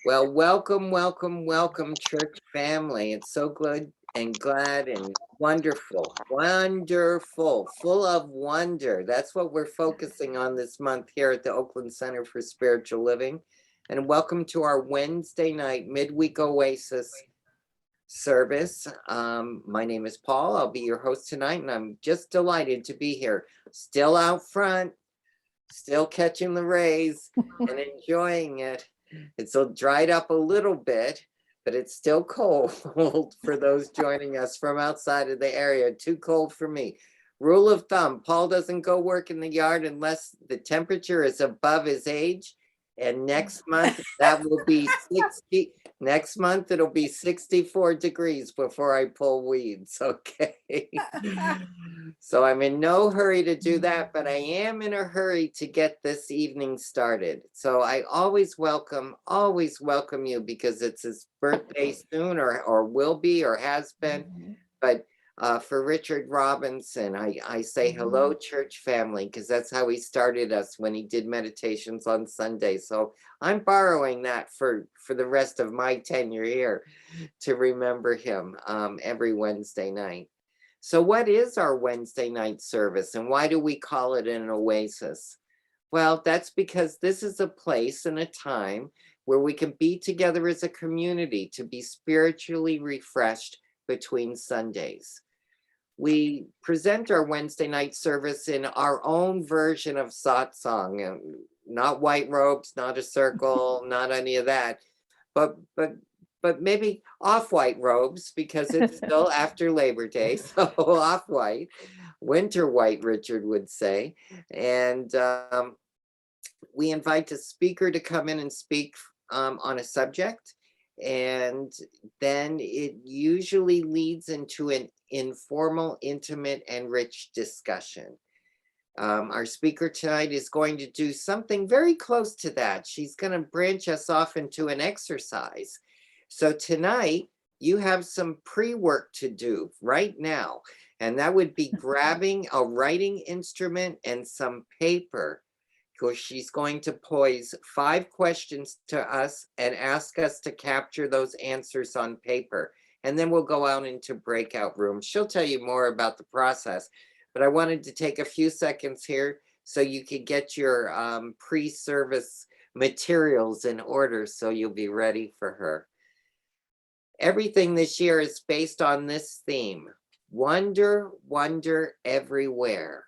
Well, welcome, welcome, welcome, church family. It's so good and glad and wonderful, wonderful, full of wonder. That's what we're focusing on this month here at the Oakland Center for Spiritual Living. And welcome to our Wednesday night midweek Oasis service. My name is Paul. I'll be your host tonight, and I'm just delighted to be here, still out front, still catching the rays and enjoying it. It's dried up a little bit, but it's still cold for those joining us from outside of the area. Too cold for me. Rule of thumb, Paul doesn't go work in the yard unless the temperature is above his age. And next month, that will be 60. Next month, it'll be 64 degrees before I pull weeds. Okay. So I'm in no hurry to do that, but I am in a hurry to get this evening started. So I always welcome you because it's his birthday soon or will be or has been. But for Richard Robinson, I say hello, church family, because that's how he started us when he did meditations on Sunday. So I'm borrowing that for the rest of my tenure here to remember him every Wednesday night. So what is our Wednesday night service and why do we call it an oasis? Well, that's because this is a place and a time where we can be together as a community to be spiritually refreshed between Sundays. We present our Wednesday night service in our own version of satsang, not white robes, not a circle, not any of that, but maybe off-white robes because it's still after Labor Day, so off-white, winter white, Richard would say. And we invite a speaker to come in and speak on a subject, and then it usually leads into an informal, intimate, and rich discussion. Our speaker tonight is going to do something very close to that. She's going to branch us off into an exercise. So tonight, you have some pre-work to do right now, and that would be grabbing a writing instrument and some paper, because she's going to pose 5 questions to us and ask us to capture those answers on paper. And then we'll go out into breakout rooms. She'll tell you more about the process, but I wanted to take a few seconds here so you could get your pre-service materials in order so you'll be ready for her. Everything this year is based on this theme: wonder, wonder everywhere.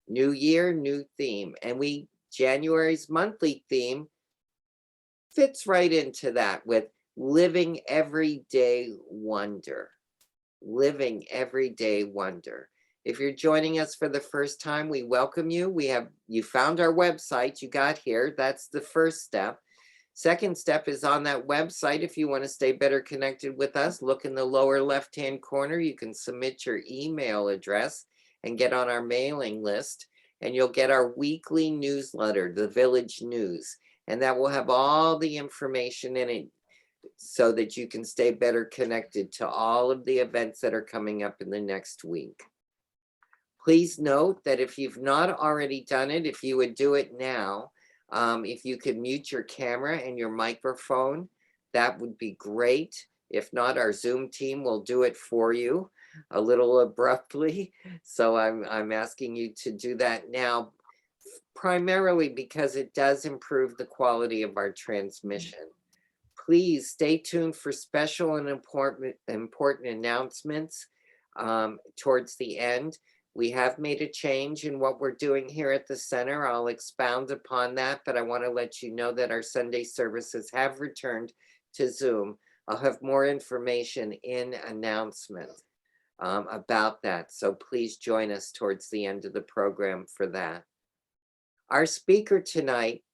New year, new theme. And January's monthly theme fits right into that with living everyday wonder. Living everyday wonder. If you're joining us for the first time, we welcome you. You found our website, you got here. That's the first step. Second step is on that website. If you want to stay better connected with us, look in the lower left-hand corner. You can submit your email address and get on our mailing list, and you'll get our weekly newsletter, the Village News, and that will have all the information in it so that you can stay better connected to all of the events that are coming up in the next week. Please note that if you've not already done it, if you would do it now, if you could mute your camera and your microphone, that would be great. If not, our Zoom team will do it for you a little abruptly. So I'm asking you to do that now, primarily because it does improve the quality of our transmission. Please stay tuned for special and important announcements towards the end. We have made a change in what we're doing here at the center. I'll expound upon that, but I want to let you know that our Sunday services have returned to Zoom. I'll have more information in announcements about that. So please join us towards the end of the program for that. Our speaker tonight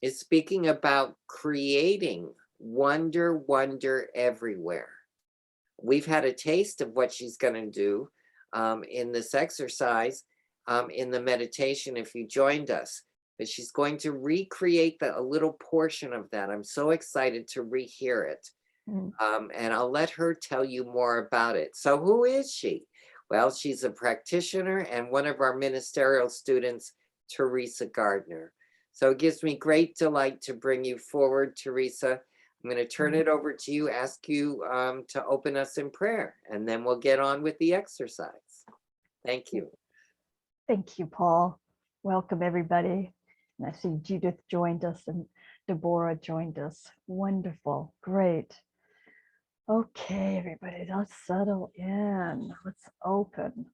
is speaking about creating wonder, wonder everywhere. We've had a taste of what she's going to do in this exercise, in the meditation, if you joined us. But she's going to recreate a little portion of that. I'm so excited to rehear it. And I'll let her tell you more about it. So who is she? Well, she's a practitioner and one of our ministerial students, Teresa Gardiner. So it gives me great delight to bring you forward, Teresa. I'm going to turn it over to you, ask you to open us in prayer, and then we'll get on with the exercise. Thank you. Thank you, Paul. Welcome, everybody. And I see Judith joined us and Deborah joined us. Wonderful. Great. Okay, everybody, let's settle in. Let's open.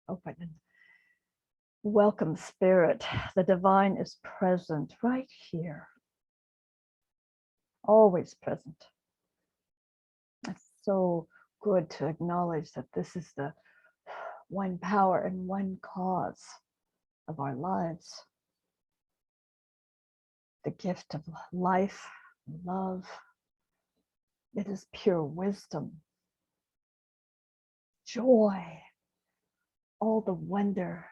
Open. Welcome, Spirit. The divine is present right here. Always present. It's so good to acknowledge that this is the one power and one cause of our lives. The gift of life, love. It is pure wisdom, joy, all the wonder.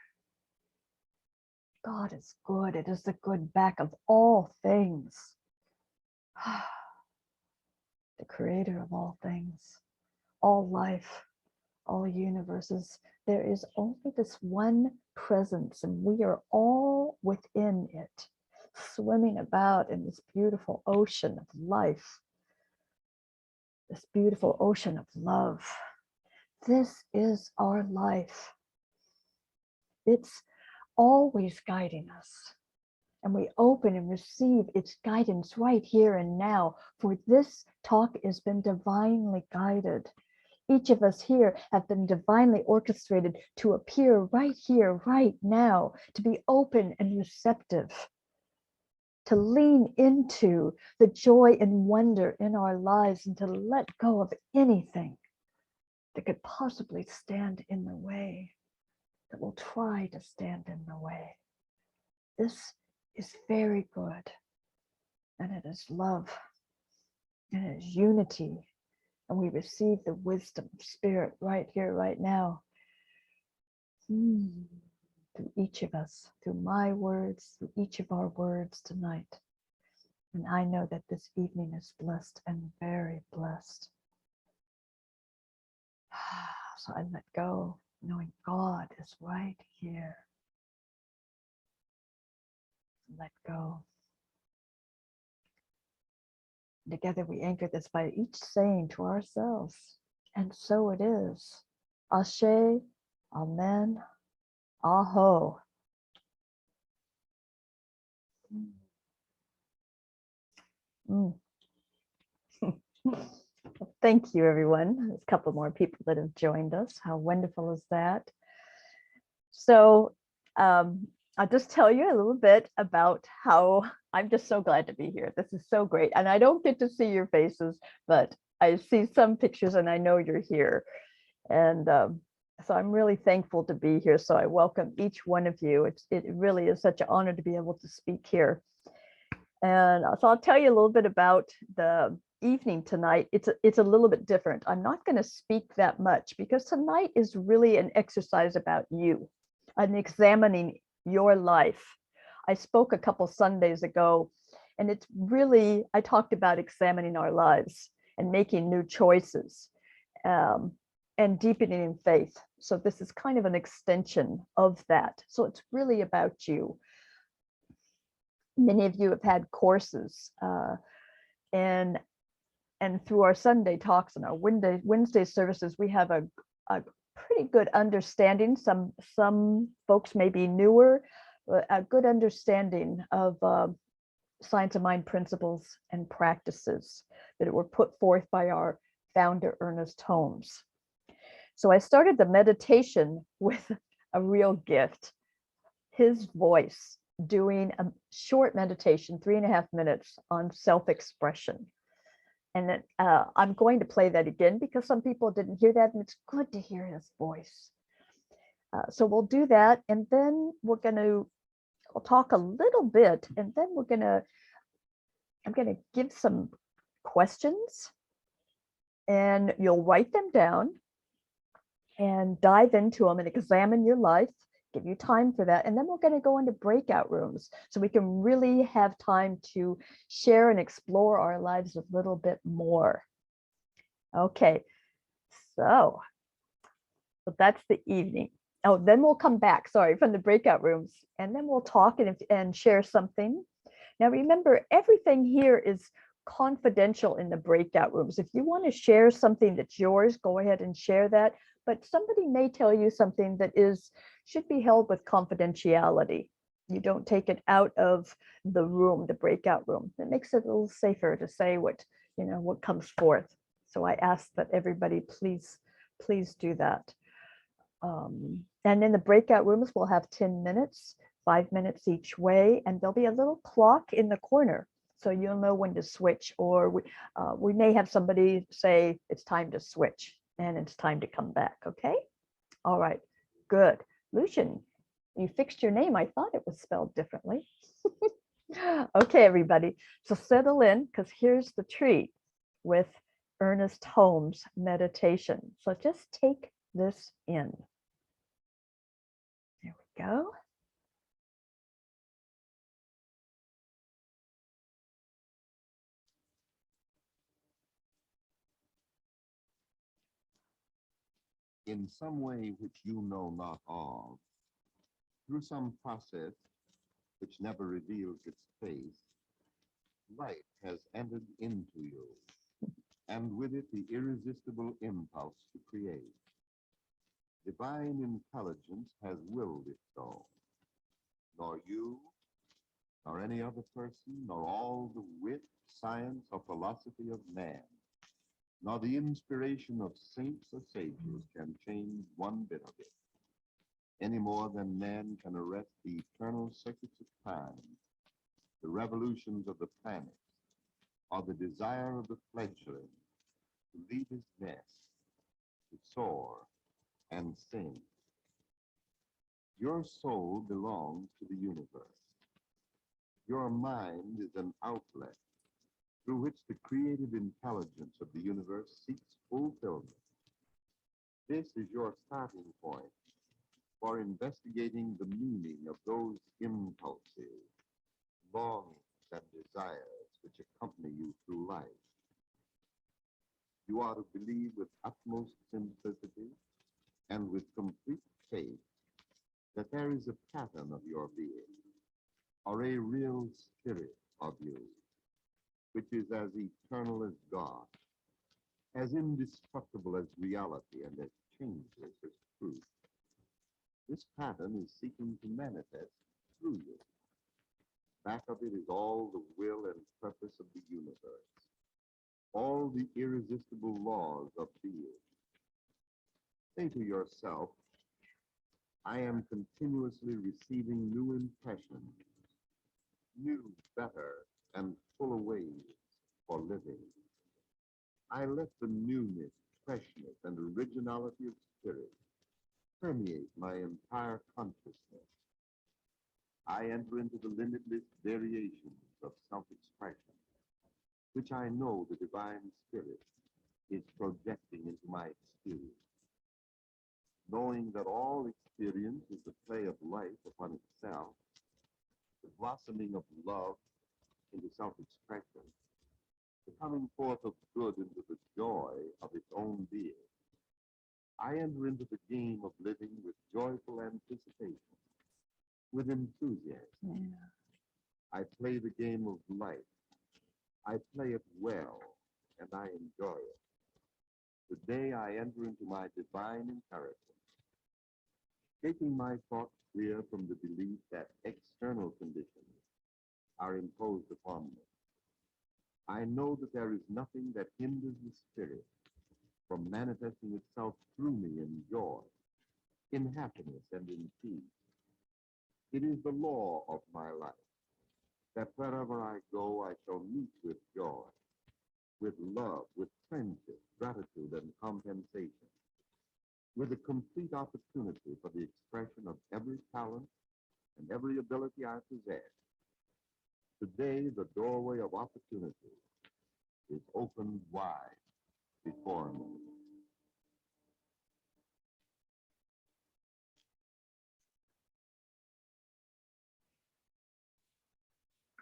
God is good. It is the good back of all things. The creator of all things, all life, all universes. There is only this one presence, and we are all within it, swimming about in this beautiful ocean of life, this beautiful ocean of love. This is our life. It's always guiding us, and we open and receive its guidance right here and now, for this talk has been divinely guided. Each of us here have been divinely orchestrated to appear right here, right now, to be open and receptive, to lean into the joy and wonder in our lives, and to let go of anything that could possibly stand in the way, that will try to stand in the way. This is very good, and it is love, and it is unity, and we receive the wisdom of Spirit right here, right now, through each of us, through my words, through each of our words tonight. And I know that this evening is blessed and very blessed. So I let go, knowing God is right here. Let go. Together we anchor this by each saying to ourselves, and so it is. Ashe, Amen, Aho. Thank you, everyone. There's a couple more people that have joined us. How wonderful is that? So I'll just tell you a little bit about how I'm just so glad to be here. This is so great. And I don't get to see your faces, but I see some pictures and I know you're here. And so I'm really thankful to be here. So I welcome each one of you. It really is such an honor to be able to speak here. And so I'll tell you a little bit about the evening tonight. It's a little bit different. I'm not going to speak that much because tonight is really an exercise about you and examining your life. I spoke a couple Sundays ago, and it's really, I talked about examining our lives and making new choices and deepening in faith. So this is kind of an extension of that. So it's really about you. Many of you have had courses and through our Sunday talks and our Wednesday services, we have a pretty good understanding. Some folks may be newer, but a good understanding of science of mind principles and practices that were put forth by our founder, Ernest Holmes. So I started the meditation with a real gift, his voice, doing a short meditation, 3.5 minutes on self-expression. And I'm going to play that again because some people didn't hear that, and it's good to hear his voice. So we'll do that, and then we'll talk a little bit, and then I'm gonna give some questions, and you'll write them down and dive into them and examine your life. Give you time for that. And then we're going to go into breakout rooms so we can really have time to share and explore our lives a little bit more. Okay, so that's the evening. Oh, then we'll come back, sorry, from the breakout rooms, and then we'll talk and share something. Now, remember, everything here is confidential in the breakout rooms. If you want to share something that's yours, go ahead and share that. But somebody may tell you something that should be held with confidentiality. You don't take it out of the room, the breakout room. It makes it a little safer to say what comes forth. So I ask that everybody please do that. And in the breakout rooms, we'll have 10 minutes, 5 minutes each way, and there'll be a little clock in the corner. So you'll know when to switch, or we may have somebody say it's time to switch and it's time to come back. Okay. All right. Good. Lucian, you fixed your name. I thought it was spelled differently. Okay, everybody. So settle in, because here's the treat with Ernest Holmes' meditation. So just take this in. There we go. In some way which you know not of, through some process which never reveals its face, light has entered into you, and with it the irresistible impulse to create. Divine intelligence has willed it so. Nor you, nor any other person, nor all the wit, science, or philosophy of man, nor the inspiration of saints or sages can change one bit of it, any more than man can arrest the eternal circuits of time, the revolutions of the planets, or the desire of the fledgling to leave his nest, to soar and sing. Your soul belongs to the universe. Your mind is an outlet through which the creative intelligence of the universe seeks fulfillment. This is your starting point for investigating the meaning of those impulses, longings, and desires which accompany you through life. You are to believe with utmost simplicity and with complete faith that there is a pattern of your being, or a real spirit of you, which is as eternal as God, as indestructible as reality, and as changeless as truth. This pattern is seeking to manifest through you. Back of it is all the will and purpose of the universe, all the irresistible laws of being. Say to yourself, I am continuously receiving new impressions, new, better, and fuller ways for living. I let the newness, freshness, and originality of spirit permeate my entire consciousness. I enter into the limitless variations of self-expression, which I know the divine spirit is projecting into my experience. Knowing that all experience is the play of life upon itself, the blossoming of love into self-expression, the coming forth of good into the joy of its own being, I enter into the game of living with joyful anticipation, with enthusiasm. Yeah. I play the game of life. I play it well, and I enjoy it. Today I enter into my divine inheritance, taking my thoughts clear from the belief that external conditions are imposed upon me. I know that there is nothing that hinders the spirit from manifesting itself through me in joy, in happiness, and in peace. It is the law of my life that wherever I go, I shall meet with joy, with love, with friendship, gratitude, and compensation, with a complete opportunity for the expression of every talent and every ability I possess. Today, the doorway of opportunity is opened wide before me.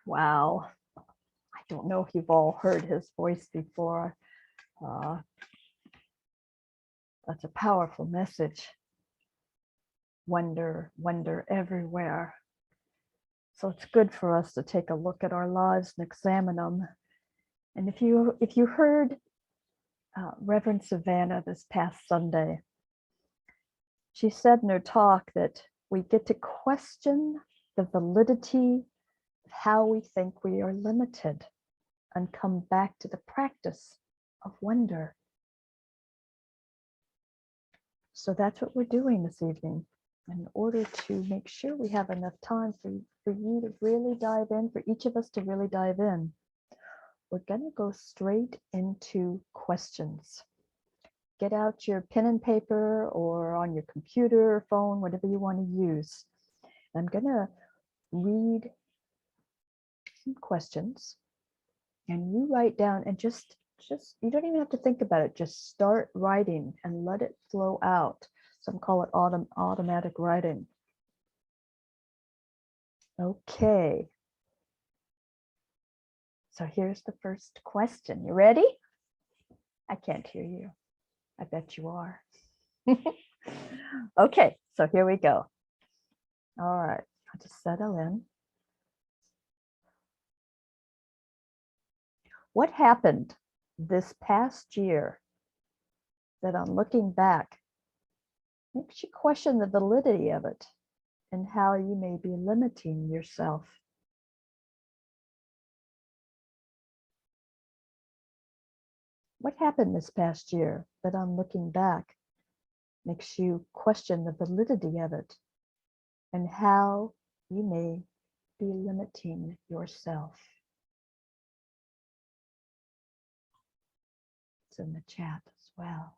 Wow. I don't know if you've all heard his voice before. That's a powerful message. Wonder, wonder everywhere. So it's good for us to take a look at our lives and examine them. And if you heard Reverend Savannah this past Sunday, she said in her talk that we get to question the validity of how we think we are limited and come back to the practice of wonder. So that's what we're doing this evening, in order to make sure we have enough time for you to really dive in, for each of us to really dive in. We're going to go straight into questions. Get out your pen and paper or on your computer or phone, whatever you want to use. I'm going to read some questions and you write down, and just you don't even have to think about it. Just start writing and let it flow out. Some call it automatic writing. Okay. So here's the first question. You ready? I can't hear you. I bet you are. Okay, so here we go. All right, I'll just settle in. What happened this past year that, on looking back, makes you question the validity of it and how you may be limiting yourself? What happened this past year that, on looking back, makes you question the validity of it and how you may be limiting yourself? It's in the chat as well.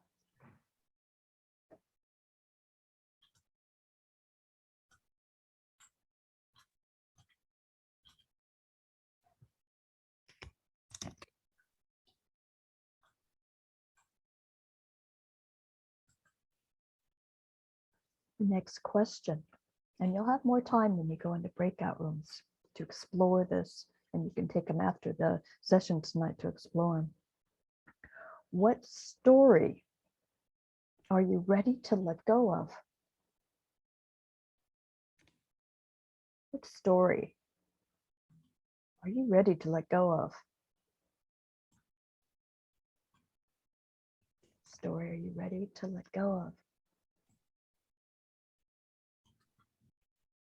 Next question, and you'll have more time when you go into breakout rooms to explore this, and you can take them after the session tonight to explore them. What story are you ready to let go of? What story are you ready to let go of? Story are you ready to let go of?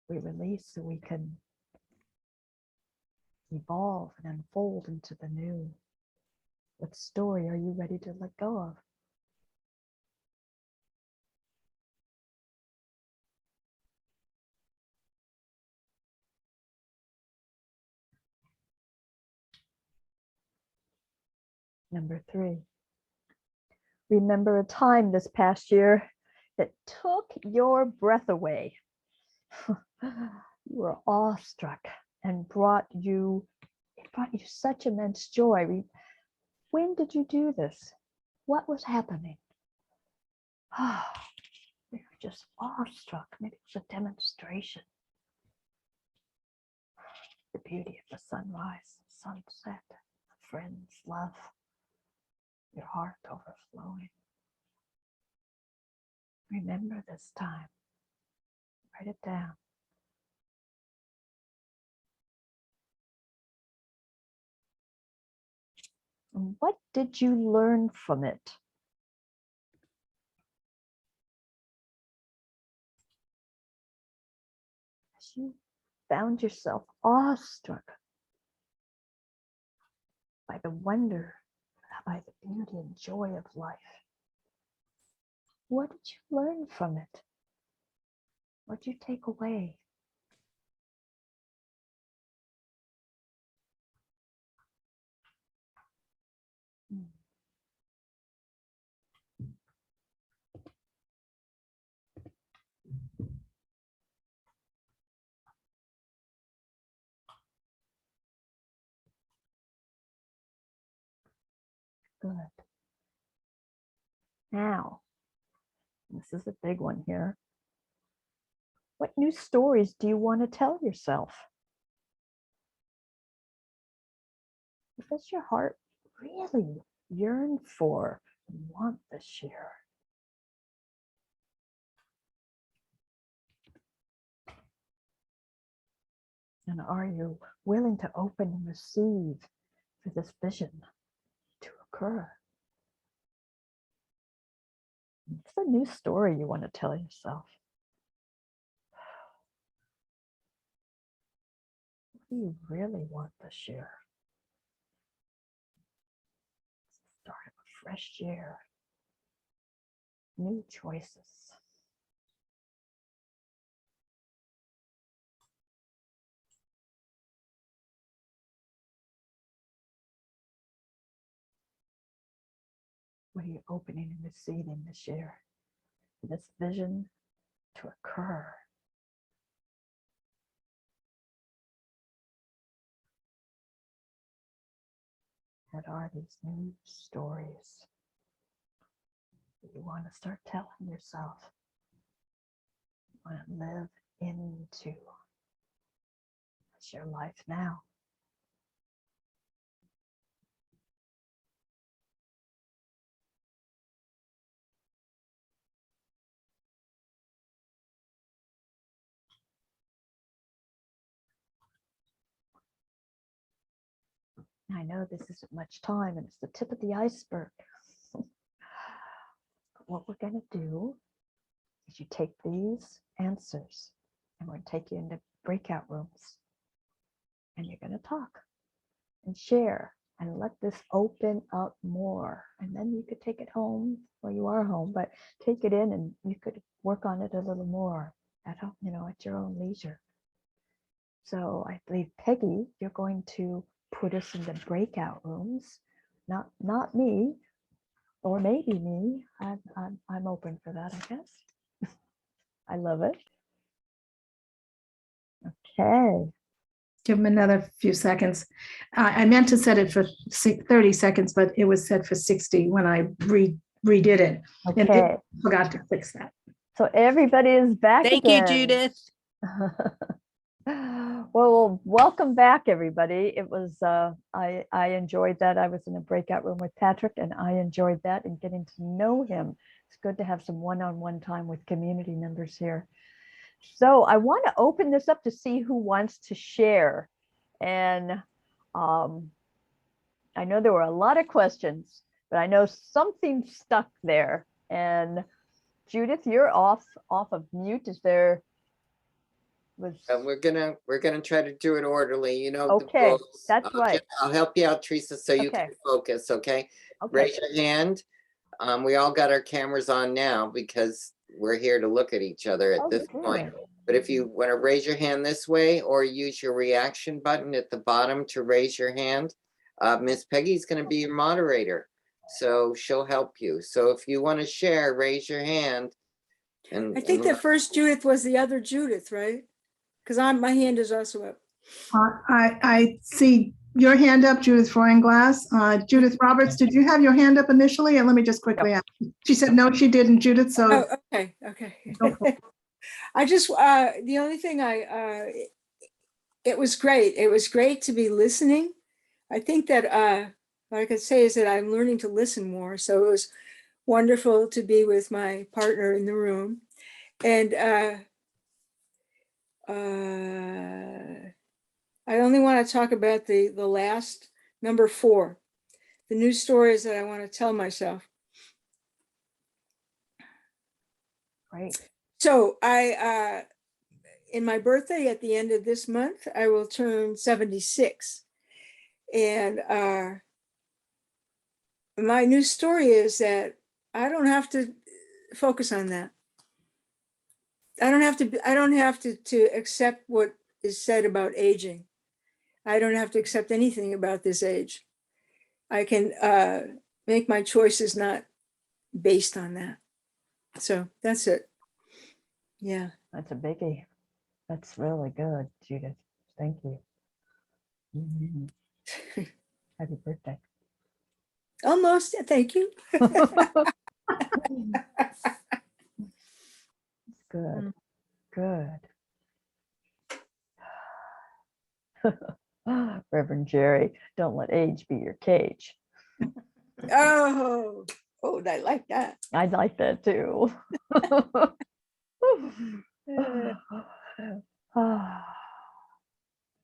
We release so we can evolve and unfold into the new. What story are you ready to let go of? Number 3. Remember a time this past year that took your breath away. You were awestruck and brought you such immense joy. When did you do this? What was happening? We were just awestruck. Maybe it was a demonstration. The beauty of the sunrise, sunset, friends, love, your heart overflowing. Remember this time. Write it down. And what did you learn from it? As you found yourself awestruck by the wonder, by the beauty and joy of life. What did you learn from it? What did you take away? Good. Now, this is a big one here. What new stories do you want to tell yourself? What does your heart really yearn for and want this year? And are you willing to open and receive for this vision to occur? It's a new story you want to tell yourself. What do you really want this year? Start of a fresh year. New choices. What are you opening and receiving this year for this vision to occur? What are these new stories that you want to start telling yourself? You want to live into. It's your life now. I know this isn't much time and it's the tip of the iceberg. But what we're going to do is you take these answers and we're going to take you into breakout rooms and you're going to talk and share and let this open up more. And then you could take it home. Well, you are home, but take it in and you could work on it a little more at home, at your own leisure. So I believe, Peggy, you're going to put us in the breakout rooms, not me, or maybe me. I'm open for that, I guess. I love it. Okay. Give them another few seconds. I meant to set it for 30 seconds, but it was set for 60 when I redid it. And Okay. forgot to fix that. So everybody is back Thank again. you, Judith. Well, welcome back, everybody. It was I enjoyed that. I was in a breakout room with Patrick, and I enjoyed that and getting to know him. It's good to have some one-on-one time with community members here. So I want to open this up to see who wants to share. And I know there were a lot of questions, but I know something stuck there. And Judith, you're off of mute. Is there? We're gonna try to do it orderly. The Okay, rules. that's right. I'll help you out, Teresa, so you Okay. can focus. Okay. Okay. Raise your hand. We all got our cameras on now because we're here to look at each other at this point. But if you want to raise your hand this way or use your reaction button at the bottom to raise your hand, Miss Peggy's going to be your moderator. So she'll help you. So if you want to share, raise your hand. And I think the first Judith was the other Judith, right? Because my hand is also up. I see your hand up, Judith Freundglass. Judith Roberts, did you have your hand up initially? And let me just quickly ask. She said no, she didn't, Judith. So Oh, okay. I just the only thing it was great. It was great to be listening. I think that what I could say is that I'm learning to listen more. So it was wonderful to be with my partner in the room. And I only want to talk about the last number 4, the new stories that I want to tell myself. Right. So in my birthday at the end of this month, I will turn 76. And my new story is that I don't have to focus on that. I don't have to accept what is said about aging. I don't have to accept anything about this age. I can make my choices not based on that. So that's it. Yeah. That's a biggie. That's really good, Judith. Thank you. Happy birthday. Almost. Thank you. Good. Good. Reverend Jerry, don't let age be your cage. Oh, I like that. I like that too.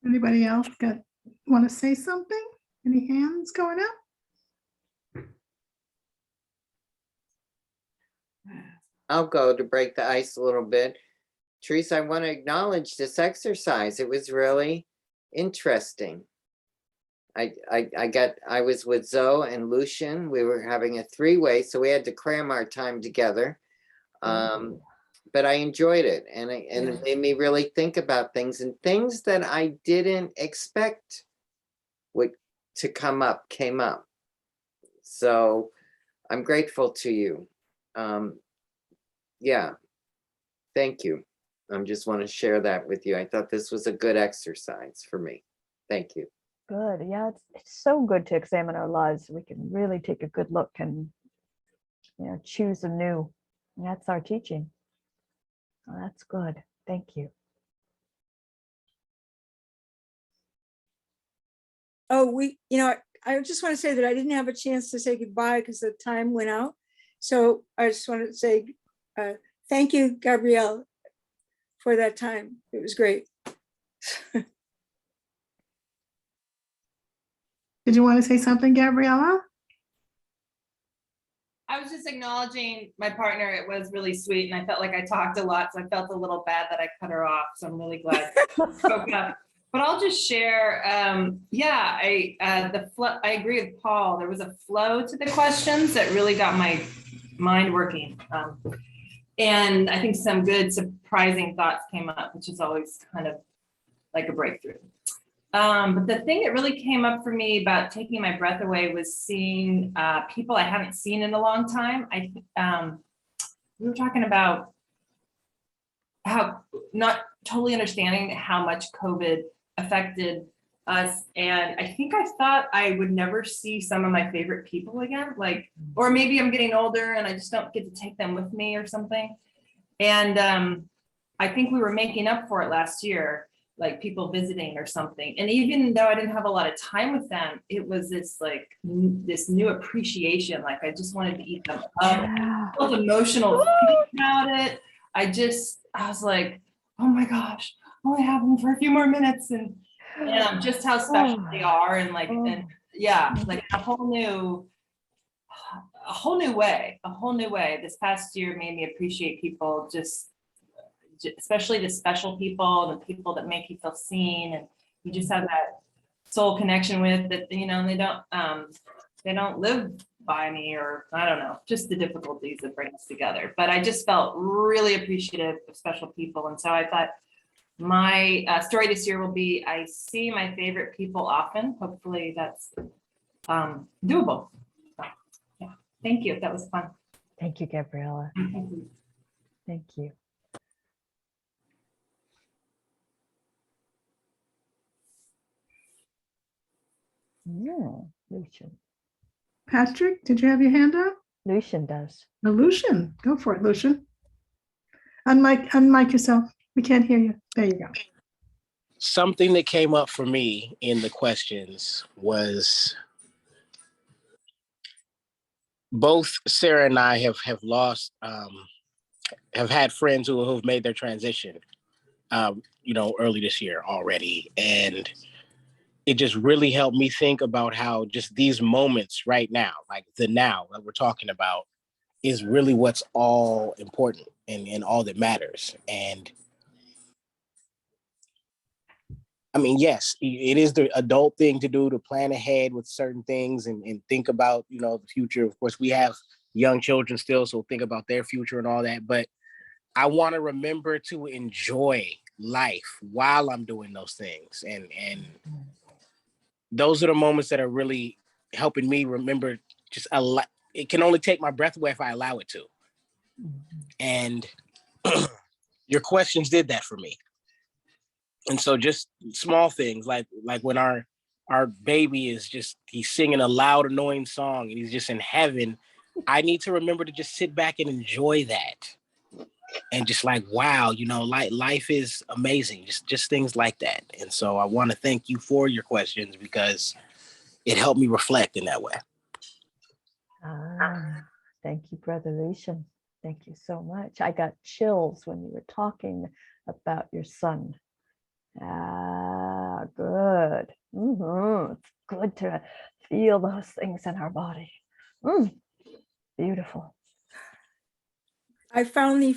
Anybody else want to say something? Any hands going up? I'll go to break the ice a little bit. Teresa, I want to acknowledge this exercise. It was really interesting. I was with Zoe and Lucian. We were having a three-way, so we had to cram our time together. But I enjoyed it, and it made me really think about things, and things that I didn't expect would to come up came up. So I'm grateful to you. Yeah, thank you. I just want to share that with you. I thought this was a good exercise for me. Thank you. Good. Yeah, it's so good to examine our lives. We can really take a good look and, you know, choose anew. And that's our teaching. Oh, that's good. Thank you. Oh, I just want to say that I didn't have a chance to say goodbye because the time went out. So I just want to say thank you, Gabrielle, for that time. It was great. Did you want to say something, Gabriella? I was just acknowledging my partner. It was really sweet, and I felt like I talked a lot, so I felt a little bad that I cut her off. So I'm really glad I spoke up. But I'll just share. I agree with Paul. There was a flow to the questions that really got my mind working, and I think some good, surprising thoughts came up, which is always kind of like a breakthrough. But the thing that really came up for me about taking my breath away was seeing people I haven't seen in a long time. We were talking about how not totally understanding how much COVID affected us. And I think I thought I would never see some of my favorite people again, or maybe I'm getting older and I just don't get to take them with me or something. And I think we were making up for it last year, like people visiting or something. And even though I didn't have a lot of time with them, it was this new appreciation. Like I just wanted to eat them up. I felt emotional about it. I was like, oh my gosh, I only have them for a few more minutes. And just how special they are. And like a whole new way. This past year made me appreciate people, especially the special people, the people that make you feel seen, and you just have that soul connection with that. You know, they don't live by me, or I don't know, just the difficulties that bring us together. But I just felt really appreciative of special people, and so I thought my story this year will be: I see my favorite people often. Hopefully, that's doable. So, yeah, thank you. That was fun. Thank you, Gabriella. Thank you. Yeah, Lucian. Patrick, did you have your hand up? Lucian does. No, Lucian, go for it, Lucian. Unmic yourself. We can't hear you. There you go. Something that came up for me in the questions was both Sarah and I have lost, have had friends who have made their transition, early this year already. And it just really helped me think about how just these moments right now, like the now that we're talking about, is really what's all important and all that matters. And I mean, yes, it is the adult thing to do, to plan ahead with certain things and think about, the future. Of course, we have young children still, so think about their future and all that. But I want to remember to enjoy life while I'm doing those things. And those are the moments that are really helping me remember just a lot. It can only take my breath away if I allow it to. And your questions did that for me. And so just small things like when our baby is he's singing a loud, annoying song and he's just in heaven. I need to remember to just sit back and enjoy that. And just like, wow, life is amazing. Just things like that. And so I want to thank you for your questions because it helped me reflect in that way. Thank you, Brother Lucian. Thank you so much. I got chills when you were talking about your son. good. It's good to feel those things in our body. Beautiful. I finally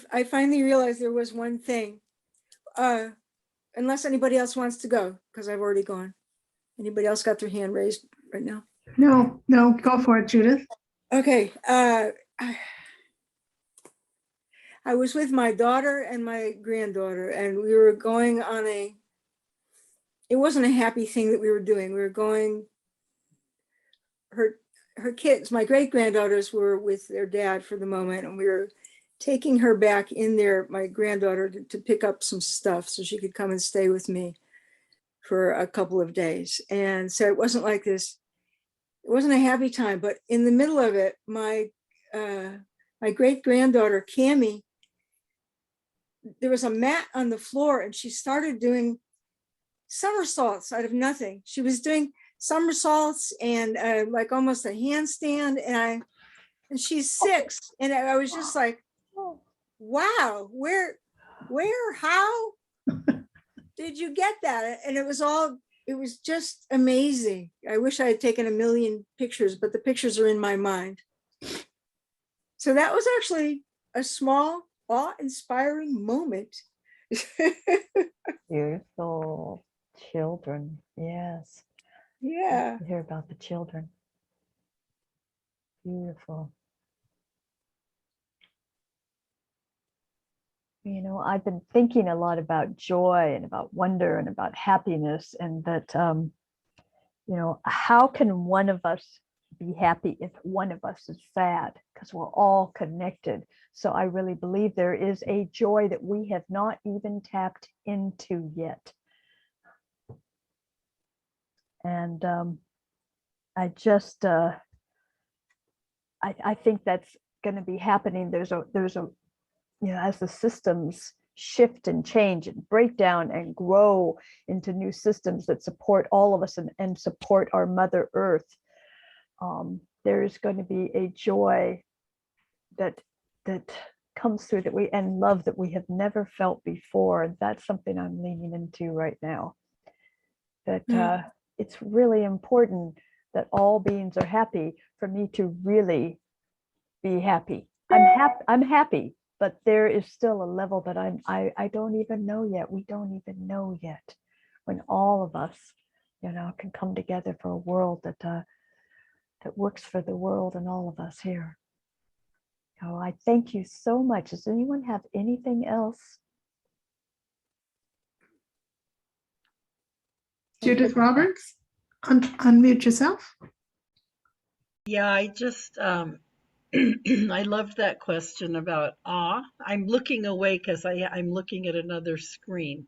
realized there was one thing. Unless anybody else wants to go, because I've already gone. Anybody else got their hand raised right now? No, go for it, Judith. Okay. I was with my daughter and my granddaughter, and we were going on it wasn't a happy thing that we were doing. We were going, her kids, my great granddaughters were with their dad for the moment, and we were taking her back in there, my granddaughter, to pick up some stuff so she could come and stay with me for a couple of days. And so it wasn't like this, it wasn't a happy time, but in the middle of it, my great granddaughter, Cammie, there was a mat on the floor and she started doing somersaults out of nothing. She was doing somersaults and like almost a handstand, and she's 6. And I was just like, wow, where, how did you get that? And it was just amazing. I wish I had taken a million pictures, but the pictures are in my mind. So that was actually a small, awe-inspiring moment. Beautiful. Children. Yes. Yeah. To hear about the children. Beautiful. You know, I've been thinking a lot about joy and about wonder and about happiness, and that, you know, how can one of us be happy if one of us is sad? Because we're all connected. So I really believe there is a joy that we have not even tapped into yet. And I just, I think that's going to be happening. There's a, you know, as the systems shift and change and break down and grow into new systems that support all of us and support our Mother Earth, there is going to be a joy that comes through that and love that we have never felt before. And that's something I'm leaning into right now. That it's really important that all beings are happy for me to really be happy. I'm happy, but there is still a level that I don't even know yet. We don't even know yet, when all of us, you know, can come together for a world that works for the world and all of us here. So I thank you so much. Does anyone have anything else? Judith Roberts, unmute yourself. Yeah, I just, I loved that question about awe. I'm looking away because I'm looking at another screen.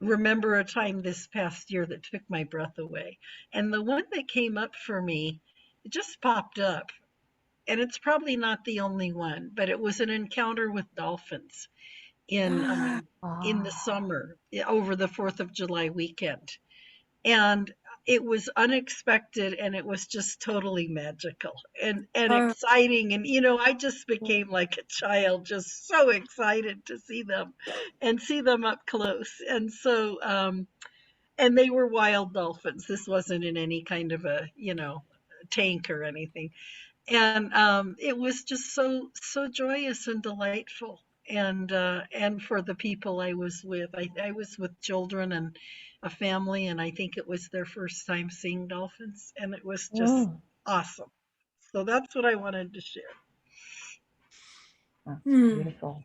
Remember a time this past year that took my breath away. And the one that came up for me, it just popped up. And it's probably not the only one, but it was an encounter with dolphins in the summer over the 4th of July weekend. And it was unexpected, and it was just totally magical and exciting. And, you know, I just became like a child, just so excited to see them and see them up close. And so, and they were wild dolphins. This wasn't in any kind of a, you know, tank or anything. And it was just so joyous and delightful. And for the people I was with, I was with children and a family, and I think it was their first time seeing dolphins, and it was just awesome. So that's what I wanted to share. That's beautiful.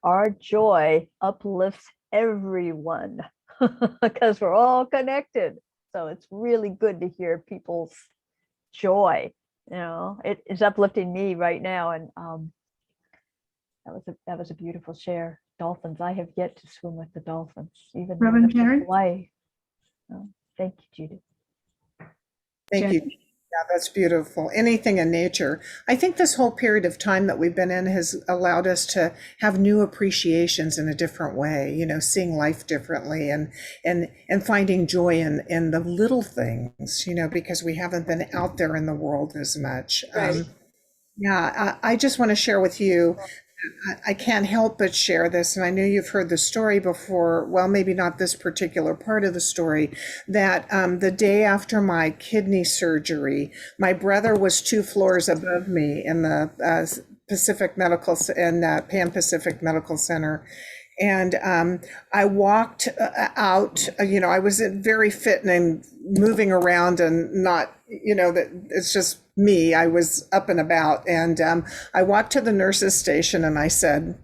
Our joy uplifts everyone because we're all connected. So it's really good to hear people's joy. You know, it is uplifting me right now. And that was a beautiful share. Dolphins. I have yet to swim with the dolphins, even Reverend Karen? Hawaii. So, thank you, Judith. Thank you. Yeah, that's beautiful. Anything in nature. I think this whole period of time that we've been in has allowed us to have new appreciations in a different way, you know, seeing life differently and finding joy in the little things, you know, because we haven't been out there in the world as much. Right. Yeah, I just want to share with you I can't help but share this, and I know you've heard the story before. Well, maybe not this particular part of the story. That the day after my kidney surgery, my brother was 2 floors above me in the Pacific Medical in Pan Pacific Medical Center, and I walked out. I was very fit and moving around, and not, that it's just me. I was up and about, and I walked to the nurse's station, and I said,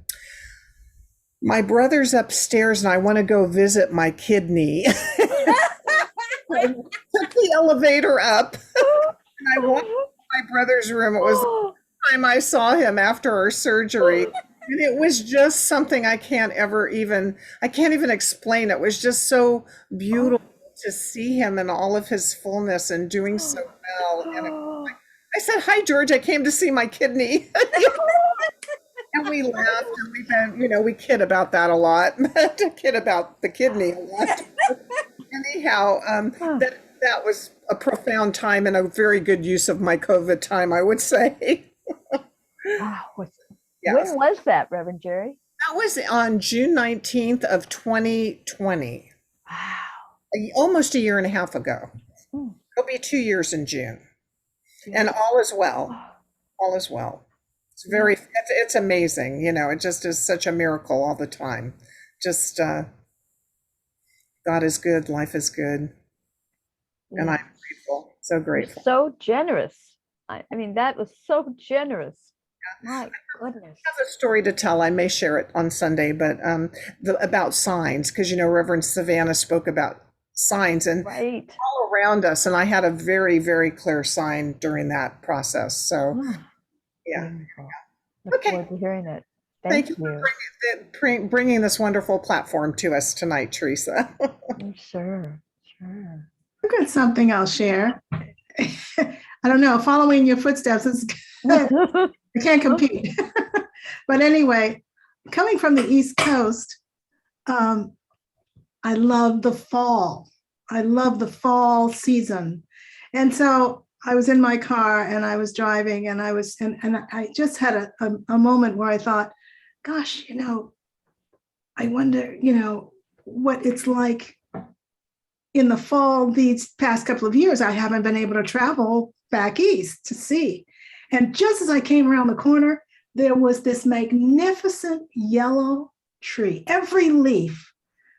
"My brother's upstairs, and I want to go visit my kidney." I took the elevator up, and I walked to my brother's room. It was the time I saw him after our surgery. And it was just something I can't even explain. It was just so beautiful to see him in all of his fullness and doing so well. And I said, "Hi, George, I came to see my kidney." And we laughed, and we've been, we kid about that a lot, kid about the kidney a lot. Anyhow, that was a profound time and a very good use of my COVID time, I would say. Wow. Yes. When was that, Reverend Jerry? That was on June 19th of 2020. Wow. Almost a year and a half ago. Hmm. It'll be 2 years in June. And all is well. All is well. It's amazing. It just is such a miracle all the time. Just God is good, life is good. And I'm grateful, so grateful. So generous. I mean, that was so generous. My goodness. I have a story to tell. I may share it on Sunday, but about signs, because Reverend Savannah spoke about signs and right all around us, and I had a very, very clear sign during that process. So, yeah. Look forward to hearing it. Thank you for bringing this wonderful platform to us tonight, Teresa. Sure. I've got something I'll share. I don't know, following your footsteps is I can't compete. But anyway, coming from the East Coast, I love the fall. I love the fall season. And so I was in my car and I was driving, and I just had a moment where I thought, gosh, I wonder, what it's like in the fall. These past couple of years, I haven't been able to travel back east to see. And just as I came around the corner, there was this magnificent yellow tree. Every leaf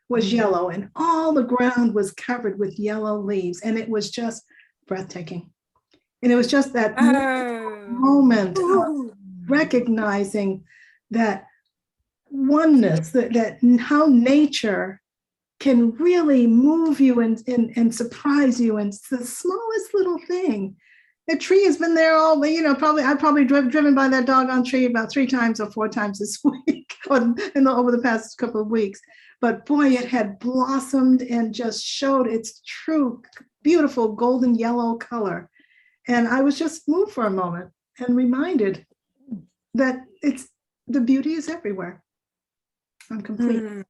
was yellow, and all the ground was covered with yellow leaves. And it was just breathtaking. And it was just that moment of recognizing that oneness, that how nature can really move you and surprise you. And it's the smallest little thing. The tree has been there all, I've probably driven by that doggone tree about 3 times or 4 times this week over the past couple of weeks. But boy, it had blossomed and just showed its true, beautiful golden yellow color. And I was just moved for a moment and reminded that the beauty is everywhere. I'm complete.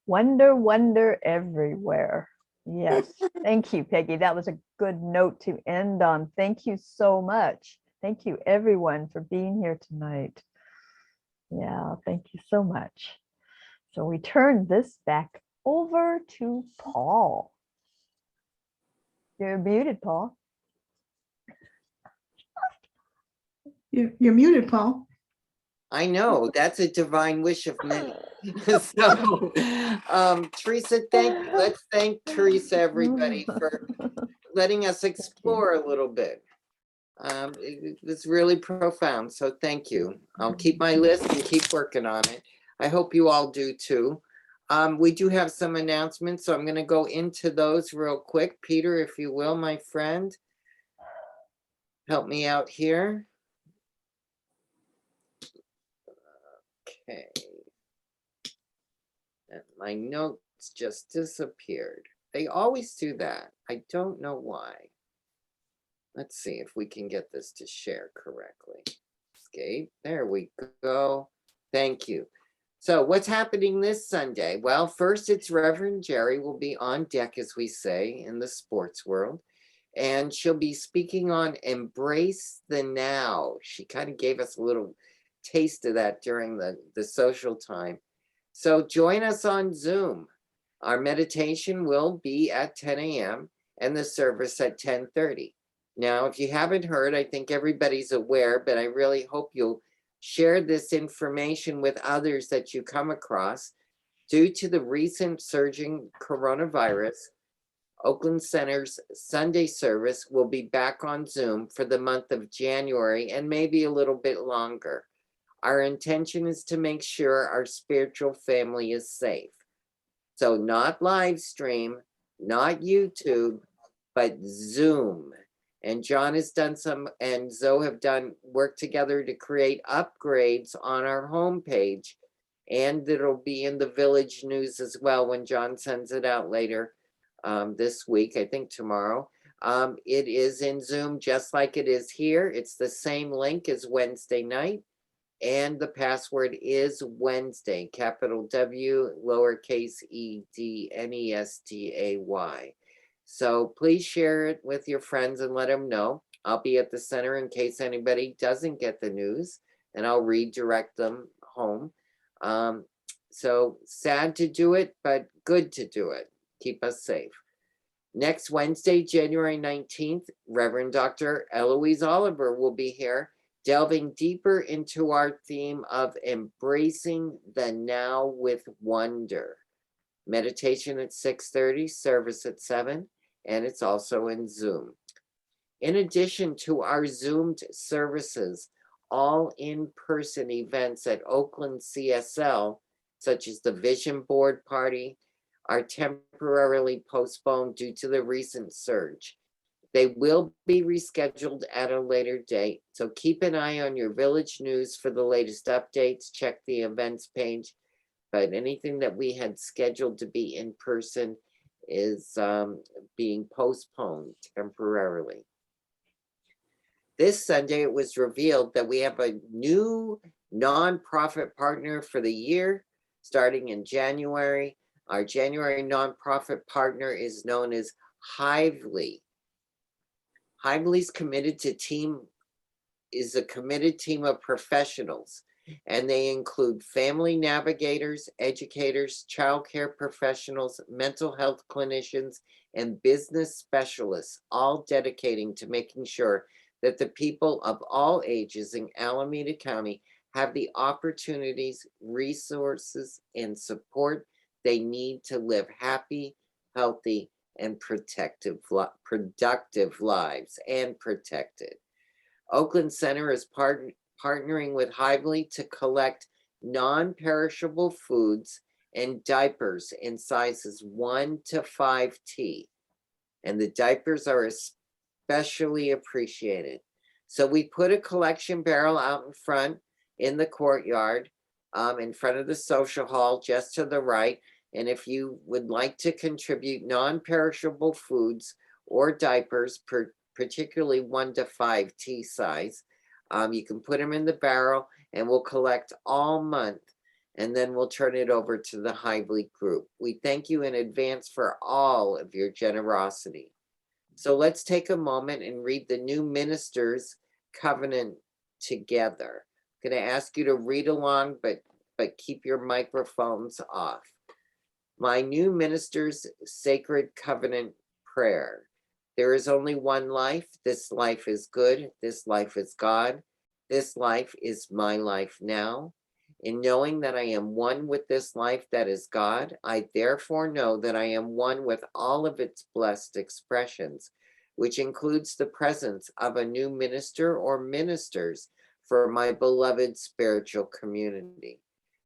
Wonder everywhere. Yes. Thank you, Peggy. That was a good note to end on. Thank you so much. Thank you, everyone, for being here tonight. Yeah, thank you so much. So we turn this back over to Paul. You're muted, Paul. You're muted, Paul. I know, that's a divine wish of many. So, Teresa, thank you. Let's thank Teresa, everybody, for letting us explore a little bit. It was really profound, so thank you. I'll keep my list and keep working on it. I hope you all do too. We do have some announcements, so I'm going to go into those real quick. Peter, if you will, my friend, help me out here. Okay. And my notes just disappeared. They always do that. I don't know why. Let's see if we can get this to share correctly. Escape. There we go. Thank you. So what's happening this Sunday? Well, first it's Reverend Jerry will be on deck, as we say, in the sports world. And she'll be speaking on Embrace the Now. She kind of gave us a little taste of that during the social time. So join us on Zoom. Our meditation will be at 10 a.m. and the service at 10:30. Now, if you haven't heard, I think everybody's aware, but I really hope you'll share this information with others that you come across. Due to the recent surging coronavirus, Oakland Center's Sunday service will be back on Zoom for the month of January and maybe a little bit longer. Our intention is to make sure our spiritual family is safe. So not live stream, not YouTube, but Zoom. And John has done some, and Zoe have done work together to create upgrades on our homepage. And it'll be in the Village News as well when John sends it out later this week, I think tomorrow. It is in Zoom just like it is here. It's the same link as Wednesday night. And the password is Wednesday, capital W, lowercase e d n e s t a y. So please share it with your friends and let them know. I'll be at the center in case anybody doesn't get the news, and I'll redirect them home. So sad to do it, but good to do it. Keep us safe. Next Wednesday, January 19th, Reverend Dr. Eloise Oliver will be here, delving deeper into our theme of embracing the now with wonder. Meditation at 6:30, service at 7, and it's also in Zoom. In addition to our Zoomed services, all in-person events at Oakland CSL, such as the Vision Board Party, are temporarily postponed due to the recent surge. They will be rescheduled at a later date, so keep an eye on your Village News for the latest updates. Check the events page, but anything that we had scheduled to be in person is being postponed temporarily. This Sunday, it was revealed that we have a new nonprofit partner for the year, starting in January. Our January nonprofit partner is known as Hively. Hively's is a committed team of professionals, and they include family navigators, educators, childcare professionals, mental health clinicians, and business specialists, all dedicating to making sure that the people of all ages in Alameda County have the opportunities, resources, and support they need to live happy, healthy, and productive lives, and protected. Oakland Center is partnering with Hively to collect non-perishable foods and diapers in sizes 1 to 5T. And the diapers are especially appreciated. So we put a collection barrel out in front in the courtyard, in front of the social hall, just to the right. And if you would like to contribute non-perishable foods or diapers, particularly 1 to 5T size, you can put them in the barrel and we'll collect all month, and then we'll turn it over to the Hively group. We thank you in advance for all of your generosity. So let's take a moment and read the new minister's covenant together. I'm going to ask you to read along, but keep your microphones off. My new minister's sacred covenant prayer. There is only one life. This life is good. This life is God. This life is my life now. In knowing that I am one with this life that is God, I therefore know that I am one with all of its blessed expressions, which includes the presence of a new minister or ministers for my beloved spiritual community.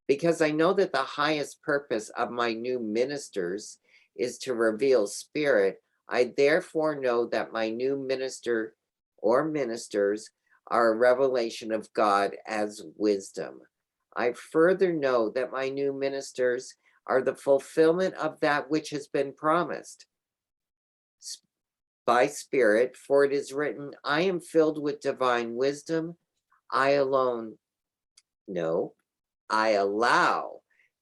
Because I know that the highest purpose of my new ministers is to reveal spirit, I therefore know that my new minister or ministers are a revelation of God as wisdom. I further know that my new ministers are the fulfillment of that which has been promised by Spirit, for it is written, I am filled with divine wisdom. I allow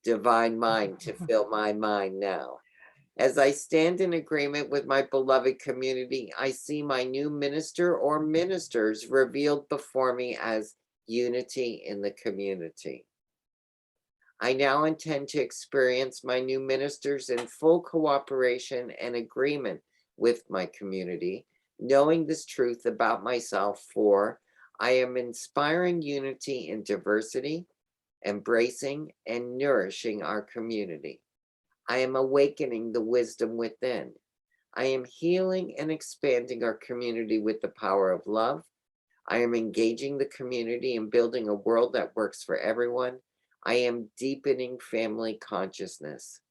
divine mind to fill my mind now. As I stand in agreement with my beloved community, I see my new minister or ministers revealed before me as unity in the community. I now intend to experience my new ministers in full cooperation and agreement with my community, knowing this truth about myself, for I am inspiring unity in diversity, embracing and nourishing our community. I am awakening the wisdom within. I am healing and expanding our community with the power of love. I am engaging the community and building a world that works for everyone. I am deepening family consciousness.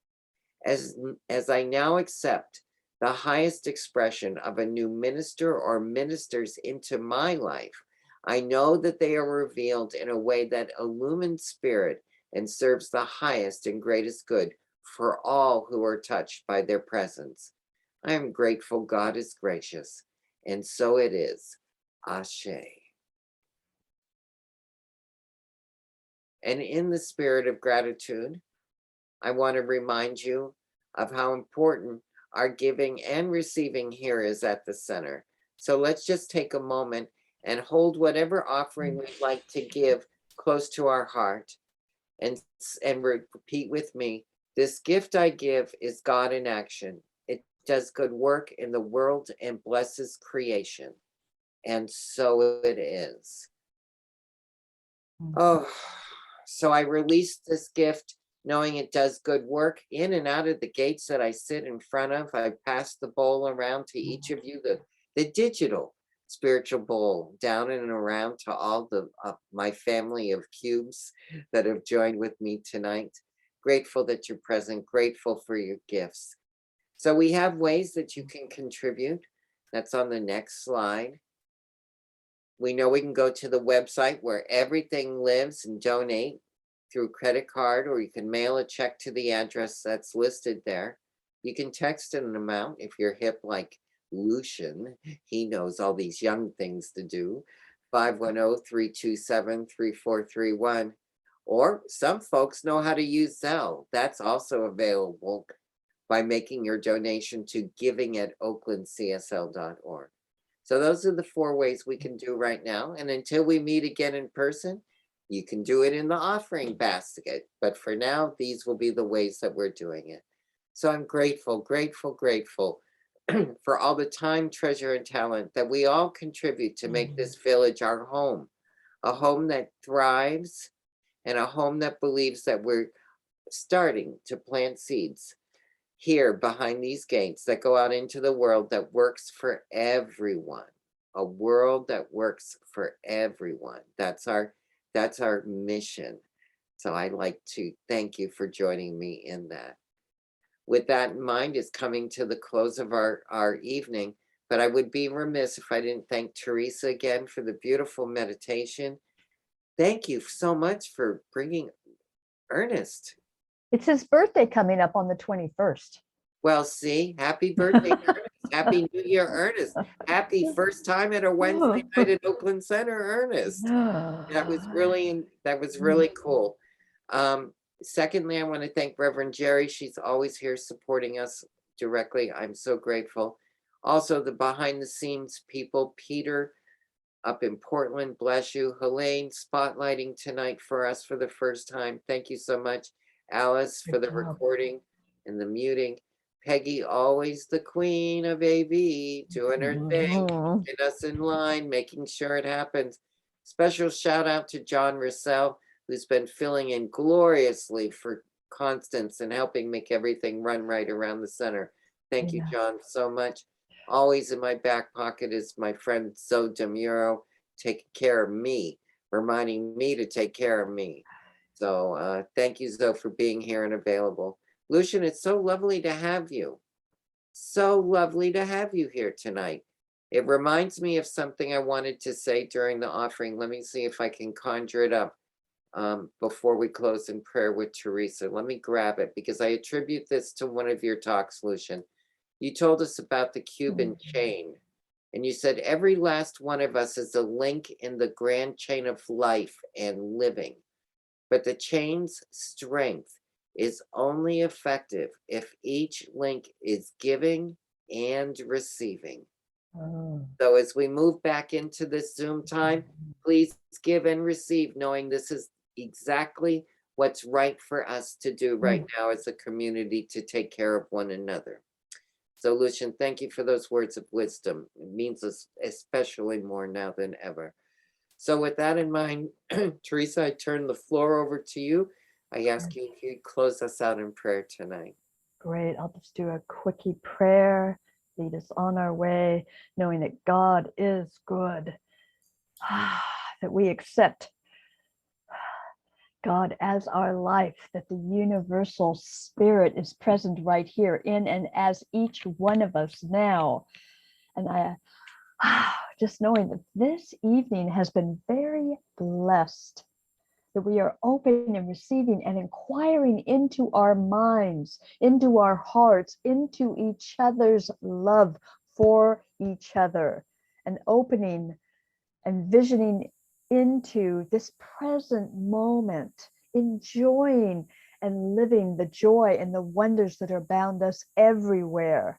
As I now accept the highest expression of a new minister or ministers into my life, I know that they are revealed in a way that illumines spirit and serves the highest and greatest good for all who are touched by their presence. I am grateful God is gracious, and so it is. Ashe. And in the spirit of gratitude, I want to remind you of how important our giving and receiving here is at the center. So let's just take a moment and hold whatever offering we'd like to give close to our heart, and repeat with me. This gift I give is God in action. It does good work in the world and blesses creation. And so it is. Oh, so I release this gift knowing it does good work in and out of the gates that I sit in front of. I pass the bowl around to each of you, the digital spiritual bowl, down and around to all the my family of cubes that have joined with me tonight. Grateful that you're present, grateful for your gifts. So we have ways that you can contribute. That's on the next slide. We know we can go to the website where everything lives and donate through credit card, or you can mail a check to the address that's listed there. You can text an amount if you're hip like Lucian. He knows all these young things to do. 510-327-3431. Or some folks know how to use Zelle. That's also available by making your donation to giving@oaklandcsl.org. So those are the 4 ways we can do right now. And until we meet again in person, you can do it in the offering basket. But for now, these will be the ways that we're doing it. So I'm grateful, grateful, grateful for all the time, treasure, and talent that we all contribute to make this village our home, a home that thrives and a home that believes that we're starting to plant seeds here behind these gates that go out into the world that works for everyone. A world that works for everyone. That's our mission. So I'd like to thank you for joining me in that. With that in mind, it's coming to the close of our evening, but I would be remiss if I didn't thank Teresa again for the beautiful meditation. Thank you so much for bringing Ernest. It's his birthday coming up on the 21st. Well, see, happy birthday, Ernest. Happy New Year, Ernest. Happy first time at a Wednesday night at Oakland Center, Ernest. That was really cool. Secondly, I want to thank Reverend Jerry. She's always here supporting us directly. I'm so grateful. Also, the behind the scenes people, Peter up in Portland, bless you. Helene spotlighting tonight for us for the first time. Thank you so much. Alice for the recording and the muting. Peggy, always the queen of AV, doing her thing, keeping us in line, making sure it happens. Special shout out to John Russell, who's been filling in gloriously for Constance and helping make everything run right around the center. Thank you, John, so much. Always in my back pocket is my friend Zoe DeMuro, taking care of me, reminding me to take care of me. So thank you, Zoe, for being here and available. Lucian, it's so lovely to have you. So lovely to have you here tonight. It reminds me of something I wanted to say during the offering. Let me see if I can conjure it up before we close in prayer with Teresa. Let me grab it because I attribute this to one of your talks, Lucian. You told us about the Cuban chain, and you said every last one of us is a link in the grand chain of life and living. But the chain's strength is only effective if each link is giving and receiving. Oh. So as we move back into this Zoom time, please give and receive, knowing this is exactly what's right for us to do right now as a community to take care of one another. So Lucian, thank you for those words of wisdom. It means us especially more now than ever. So with that in mind, Teresa, I turn the floor over to you. I ask you if you'd close us out in prayer tonight. Great. I'll just do a quickie prayer, lead us on our way, knowing that God is good, that we accept God as our life, that the universal spirit is present right here in and as each one of us now. And I just knowing that this evening has been very blessed, that we are open and receiving and inquiring into our minds, into our hearts, into each other's love for each other, and opening and visioning into this present moment, enjoying and living the joy and the wonders that are bound us everywhere.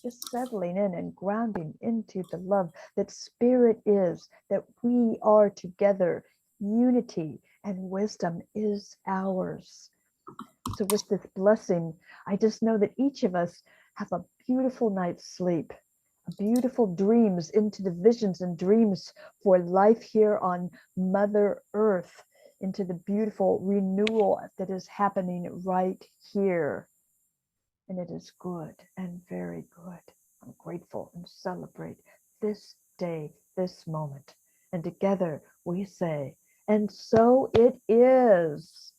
Just settling in and grounding into the love that spirit is, that we are together, unity and wisdom is ours. So with this blessing, I just know that each of us have a beautiful night's sleep, beautiful dreams into the visions and dreams for life here on Mother Earth, into the beautiful renewal that is happening right here. And it is good and very good. I'm grateful and celebrate this day, this moment. And together we say, and so it is.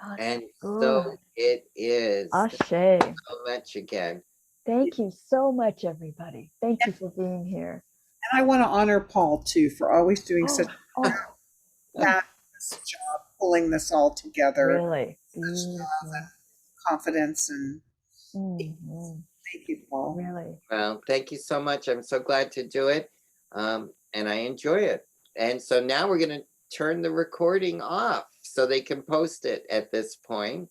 God is And good. so it is. Ashe. Thank you so much again. Thank you so much, everybody. Thank you for being here. And I want to honor Paul too for always doing such Oh, a fabulous job pulling this all together. really Such beautiful. love and confidence, and Mhm. thank you, Paul. Really. Well, thank you so much. I'm so glad to do it. And I enjoy it. And so now we're going to turn the recording off so they can post it at this point.